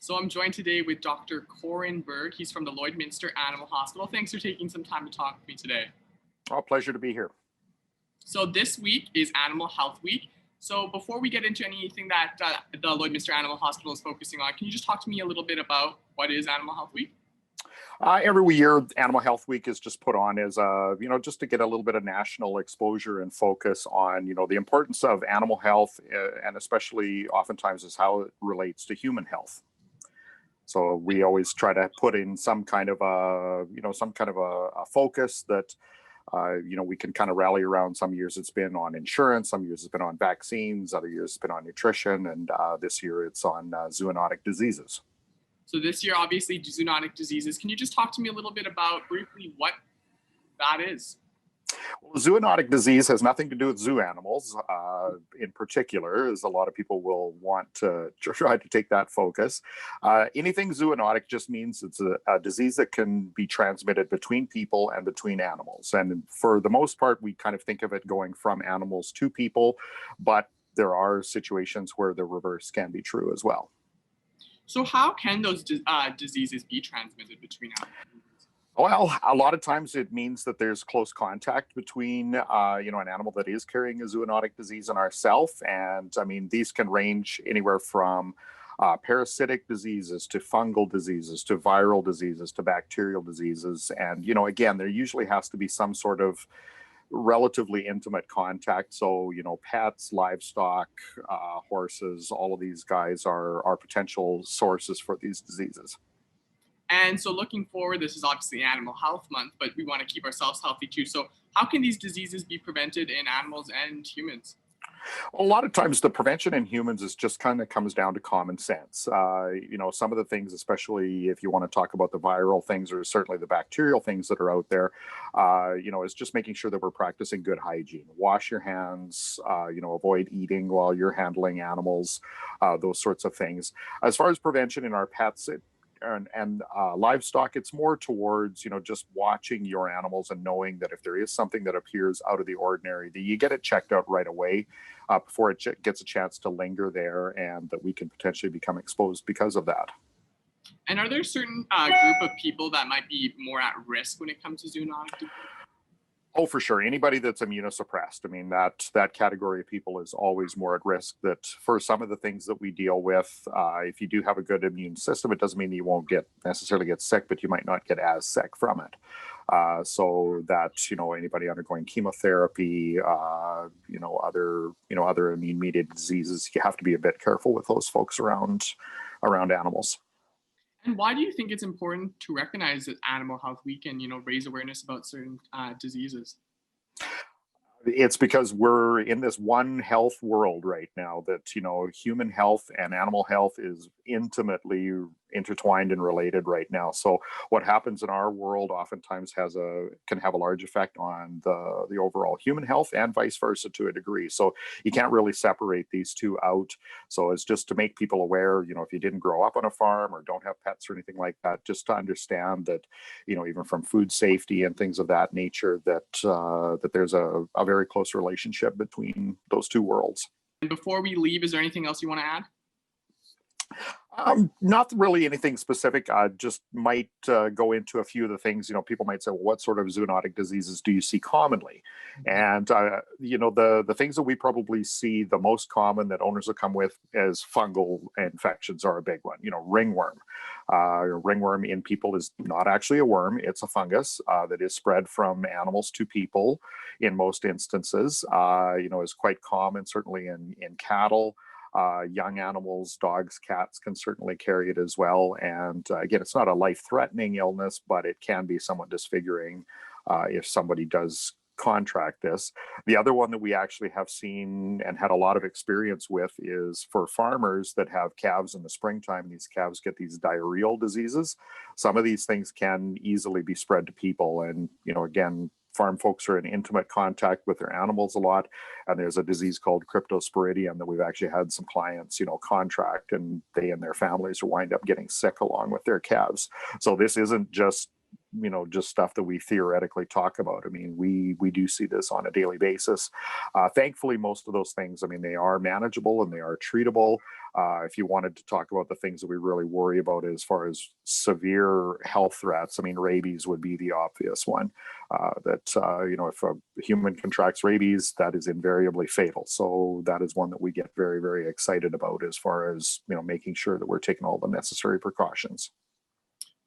So I'm joined today with Dr. Corin Berg. He's from the Lloydminster Animal Hospital. Thanks for taking some time to talk with me today. Oh, pleasure to be here. So this week is Animal Health Week. So before we get into anything that the Lloydminster Animal Hospital is focusing on, can you just talk to me a little bit about what is Animal Health Week? Every year, Animal Health Week is just put on as just to get a little bit of national exposure and focus on, the importance of animal health, and especially oftentimes is how it relates to human health. So we always try to put in some kind of a focus that, we can kind of rally around. Some years it's been on insurance, some years it's been on vaccines, other years it's been on nutrition, and this year it's on zoonotic diseases. So this year, obviously, zoonotic diseases. Can you just talk to me a little bit about briefly what that is? Well, zoonotic disease has nothing to do with zoo animals in particular, as a lot of people will want to try to take that focus. Anything zoonotic just means it's a disease that can be transmitted between people and between animals. And for the most part, we kind of think of it going from animals to people, but there are situations where the reverse can be true as well. So how can those diseases be transmitted between animals? Well, a lot of times it means that there's close contact between, an animal that is carrying a zoonotic disease and ourselves. And I mean, these can range anywhere from parasitic diseases to fungal diseases to viral diseases to bacterial diseases. And, again, there usually has to be some sort of relatively intimate contact. So, pets, livestock, horses, all of these guys are potential sources for these diseases. And so looking forward, this is obviously Animal Health Month, but we want to keep ourselves healthy too. So how can these diseases be prevented in animals and humans? A lot of times the prevention in humans is just kind of comes down to common sense. Some of the things, especially if you want to talk about the viral things or certainly the bacterial things that are out there, is just making sure that we're practicing good hygiene. Wash your hands, avoid eating while you're handling animals, those sorts of things. As far as prevention in our pets, and livestock, it's more towards just watching your animals and knowing that if there is something that appears out of the ordinary, that you get it checked out right away before it gets a chance to linger there, and that we can potentially become exposed because of that. And are there certain group of people that might be more at risk when it comes to zoonotic disease? Oh, for sure. Anybody that's immunosuppressed. I mean, that category of people is always more at risk. That for some of the things that we deal with, if you do have a good immune system, it doesn't mean that you won't necessarily get sick, but you might not get as sick from it. So that, anybody undergoing chemotherapy, other immune-mediated diseases, you have to be a bit careful with those folks around animals. And why do you think it's important to recognize that Animal Health Week and, raise awareness about certain diseases? It's because we're in this one health world right now that, human health and animal health is intimately intertwined and related right now. So what happens in our world oftentimes can have a large effect on the overall human health and vice versa to a degree. So you can't really separate these two out. So it's just to make people aware, if you didn't grow up on a farm or don't have pets or anything like that, just to understand that, even from food safety and things of that nature, that there's a very close relationship between those two worlds. And before we leave, is there anything else you want to add? Not really anything specific. I just might go into a few of the things. People might say, well, what sort of zoonotic diseases do you see commonly? And, the things that we probably see the most common that owners will come with as fungal infections are a big one. Ringworm. Ringworm in people is not actually a worm. It's a fungus that is spread from animals to people in most instances, is quite common, certainly in cattle. Young animals, dogs, cats can certainly carry it as well. And again, it's not a life-threatening illness, but it can be somewhat disfiguring if somebody does contract this. The other one that we actually have seen and had a lot of experience with is for farmers that have calves in the springtime. These calves get these diarrheal diseases. Some of these things can easily be spread to people. And, again, farm folks are in intimate contact with their animals a lot. And there's a disease called cryptosporidium that we've actually had some clients, contract, and they and their families wind up getting sick along with their calves. So this isn't just just stuff that we theoretically talk about. I mean, we do see this on a daily basis. Thankfully, most of those things, I mean, they are manageable and they are treatable. If you wanted to talk about the things that we really worry about as far as severe health threats, I mean, rabies would be the obvious one. If a human contracts rabies, that is invariably fatal. So that is one that we get very, very excited about as far as, making sure that we're taking all the necessary precautions.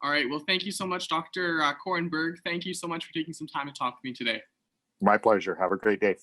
All right. Well, thank you so much, Dr. Corin Berg. Thank you so much for taking some time to talk with me today. My pleasure. Have a great day.